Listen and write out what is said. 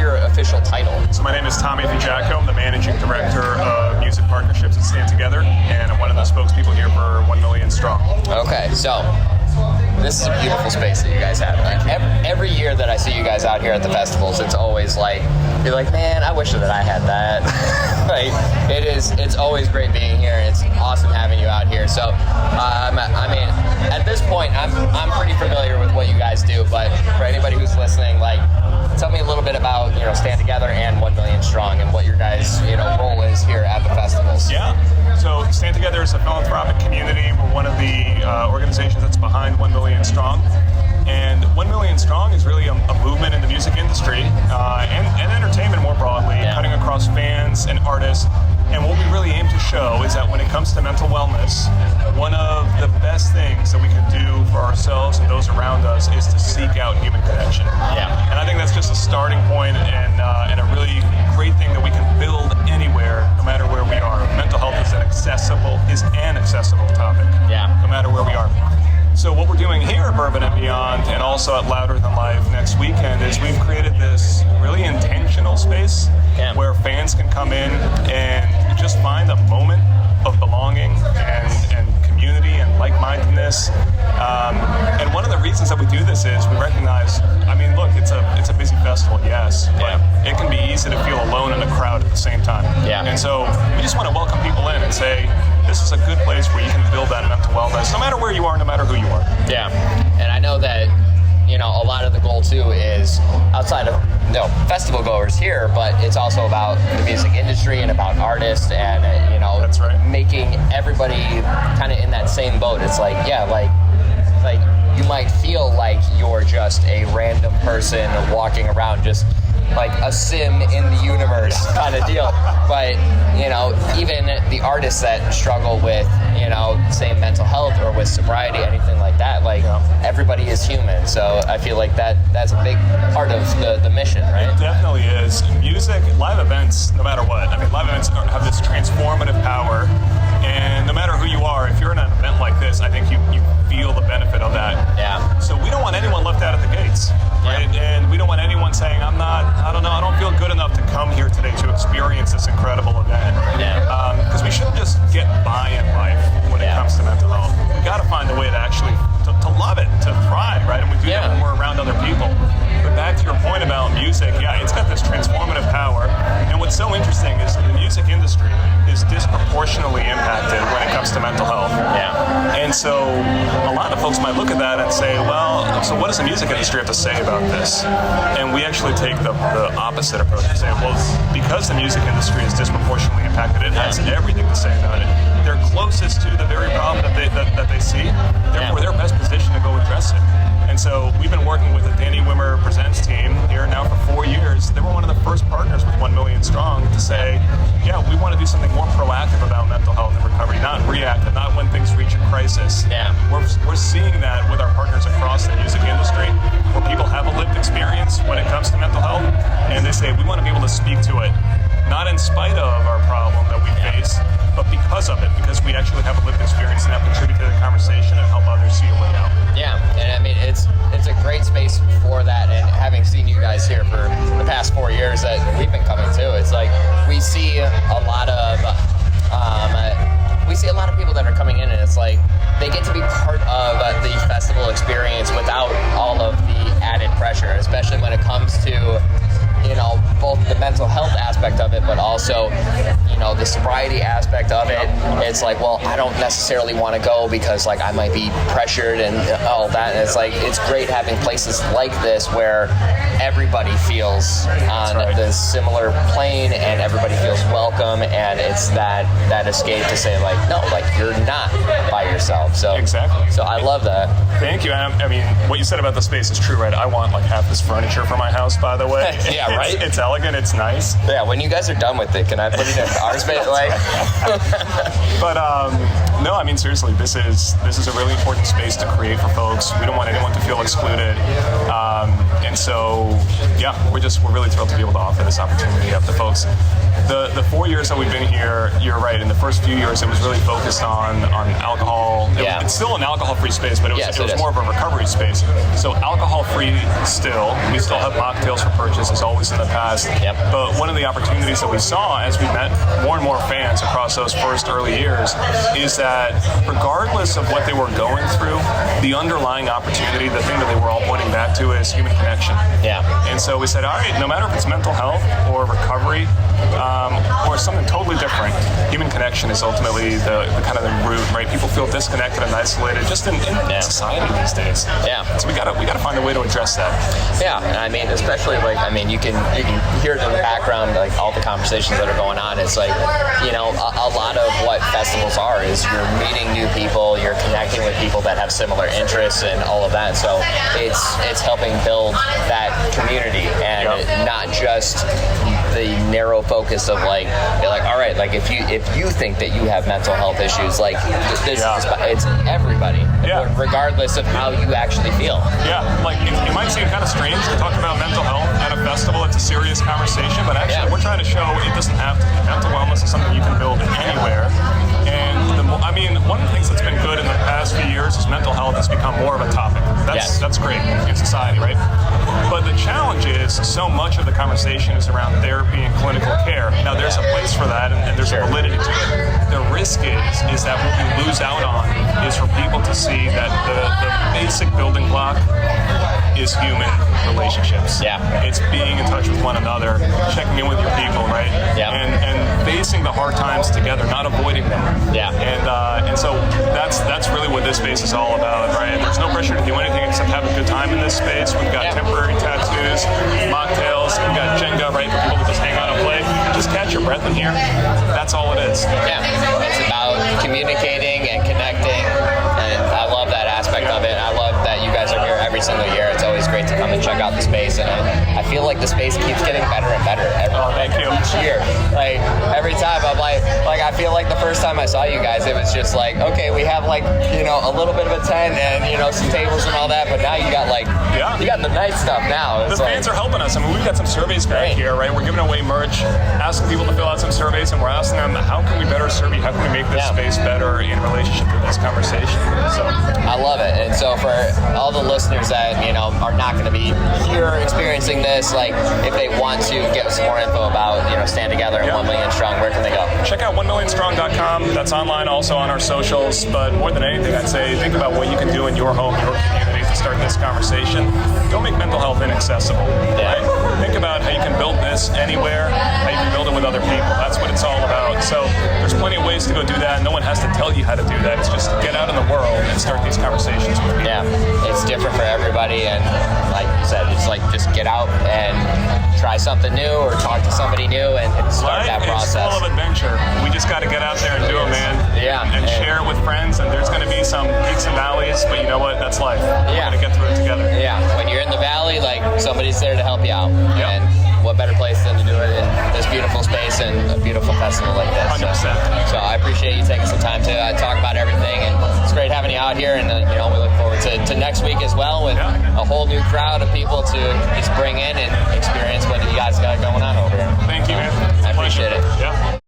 your official title? So my name is Tommy Fijacko. I'm the Managing Director of Music Partnerships at Stand Together, and I'm one of the spokespeople here for 1 Million Strong. Okay, so this is a beautiful space that you guys have. Like every year that I see you guys out here at the festivals, it's always like, you're like, man, I wish that I had that. Like, it's always great being here, and it's awesome having you out here. So, I mean, at this point, I'm pretty familiar with what you guys do, but for anybody who's listening, like, tell me a little bit about, Stand Together and 1 Million Strong and what your guys, role is here at the festivals. Yeah. So Stand Together is a philanthropic community. We're one of the organizations that's behind 1 Million Strong. And 1 Million Strong is really a movement in the music industry and entertainment more broadly, cutting across fans and artists. And what we really aim to show is that when it comes to mental wellness, one of the best things that we can do for ourselves and those around us is to seek out human connection. Yeah. And I think that's just a starting point and a really great thing that we can build anywhere, no matter where we are. Mental health is an accessible topic, no matter where we are. So what we're doing here at Bourbon and Beyond, and also at Louder Than Life next weekend, is we've created this really intentional space where fans can come in and just find a moment of belonging and community and like-mindedness. And one of the reasons that we do this is we recognize, look, it's a busy festival, yes, but it can be easy to feel alone in a crowd at the same time. Yeah. And so we just want to welcome people in and say, this is a good place where you can build that mental wellness, no matter where you are, no matter who you are. Yeah. And I know that, a lot of the goal, too, is outside of festival goers here, but it's also about the music industry and about artists and, That's right. Making everybody kind of in that same boat. It's like, like you might feel like you're just a random person walking around just like a sim in the universe kind of deal. But, even the artists that struggle with, say mental health or with sobriety, anything like that, like everybody is human. So I feel like that's a big part of the mission, right? It definitely is. Music, live events, no matter what. Live events have this transformative power. And no matter who you are, if you're in an event like this, I think you feel the benefit of that. Yeah. So we don't want anyone left out at the gates, right? Yeah. And we don't want anyone saying, I don't feel good enough to come here today to experience this incredible event. Yeah. Because we shouldn't just get by in life when it comes to mental health. We got to find a way to actually to love it, to thrive, right? And we do that when we're around other people. But back to your point about music, it's got this transformative power. And what's so interesting is the music industry is disproportionately impacted when it comes to mental health. Yeah. And so a lot of folks might look at that and say, well, so what does the music industry have to say about this? And we actually take the opposite approach and say, well, because the music industry is disproportionately impacted, it has everything to say about it. They're closest to the very problem that they see. Therefore, they're best positioned to go address it. And so we've been working with the Danny Wimmer Presents team here now for 4 years. They were one of the first partners with 1 Million Strong to say, we want to do something more proactive about mental health and recovery, not reactive, not when things reach a crisis. Yeah. We're seeing that with our partners across the music industry, where people have a lived experience when it comes to mental health, and they say, we want to be able to speak to it, not in spite of our problem that we face, but because of it, because we actually have a lived experience and that contribute to the conversation and help others see a way out. Yeah, and it's a great space for that, and having seen you guys here for the past 4 years that we've been coming to, it's like we see a lot of people that are coming in, and it's like they get to be part of the festival experience without all of the added pressure, especially when it comes to both the mental health aspect of it, but also, the sobriety aspect of it. It's like, well, I don't necessarily want to go because, I might be pressured and all that. And it's like, it's great having places like this where everybody feels on the similar plane and everybody feels welcome, and it's that escape to say, no, you're not by yourself. So exactly. So I love that. Thank you. What you said about the space is true, right? I want half this furniture for my house, by the way. Yeah, right? It's elegant, it's nice. Yeah, when you guys are done with it, can I put it in our space? But no, seriously, this is a really important space to create for folks. We don't want anyone to feel excluded. And so, yeah, we're really thrilled to be able to offer this opportunity up to folks. The 4 years that we've been here, you're right. In the first few years, it was really focused on alcohol. It's still an alcohol-free space, but it was more of a recovery space. So alcohol-free still. We still have mocktails for purchase, as always in the past. Yep. But one of the opportunities that we saw as we met more and more fans across those first early years is that regardless of what they were going through, the underlying opportunity, the thing that they were all pointing back to is human connection. Yeah. And so we said, all right, no matter if it's mental health or recovery, or something totally different, human connection is ultimately the kind of the root, right? People feel disconnected and isolated just in society these days. Yeah. So we gotta find a way to address that. Yeah, and I mean, especially you can hear it in the background, like all the conversations that are going on. It's like, a lot of what festivals are is you're meeting new people, you're connecting with people that have similar interests and all of that. So it's helping build that community and not just the narrow focus of like, all right, like if you think that you have mental health issues, like it's everybody, regardless of how you actually feel. Yeah, like it might seem kind of strange to talk about mental health at a festival. It's a serious conversation, but actually we're trying to show it doesn't have to be. Mental wellness is something you can build anywhere. And one of the things that's been good in the past few years is mental health has become more of a topic. That's great in society, right? But the challenge is so much of the conversation is around therapy and clinical care. Now, there's a place for that, and there's a validity to it. The risk is that what we lose out on is for people to see that the basic building block is human relationships. Yeah. It's being in touch with one another, checking in with your people, right? Yeah. And facing the hard times together, not avoiding them. Yeah. And so that's really what this space is all about, right? There's no pressure to do anything except have a good time in this space. We've got temporary tattoos, mocktails, we've got Jenga, right, for people to just hang out and play. Just catch your breath in here. That's all it is. Yeah. It's about communicating and connecting, and I love that aspect of it. I love that you guys are here every single year. It's always great to come and check out the space, and I feel like the space keeps getting better and better each year. Like every time I'm like I feel like the first time I saw you guys, it was just like, okay, we have like a little bit of a tent and some tables and all that, but now you got you got the nice stuff now. The fans are helping us. I mean, we've got some surveys back here, right? We're giving away merch, asking people to fill out some surveys, and we're asking them, how can we better serve you? How can we make this space better in relationship to this conversation? So I love it. And so for all the listeners that are not going to be here experiencing this, like if they want to get some more info about Stand Together and 1 Million Strong, where can they go? Check out 1millionstrong.com. That's online, also on our socials. But more than anything, I'd say think about what you can do in your home, your community to start this conversation. Don't make mental health inaccessible. Right? Think about how you can build this anywhere, how you can build it with other people. That's what it's all about. So there's plenty of ways to go do that. No one has to tell you how to do that. It's just get out in the world and start these conversations with people. Yeah, it's different for everybody, and like you said, it's like just get out and try something new or talk to somebody new and start that process. It's full of adventure. We just got to get out there and do it, man. Yeah. And share it with friends, and there's going to be some peaks and valleys, but you know what? That's life. Yeah. We're going to get through it together. Yeah. When you're in the valley, like somebody's there to help you out. Yep. And what better place than to do it in this beautiful space and a beautiful festival like this. 100%. So I appreciate you taking some time to talk about everything, and it's great having you out here, and we look forward to next week as well with a whole new crowd of people to just bring in and experience what you guys got going on over here. Thank you, man. I appreciate it. Yeah.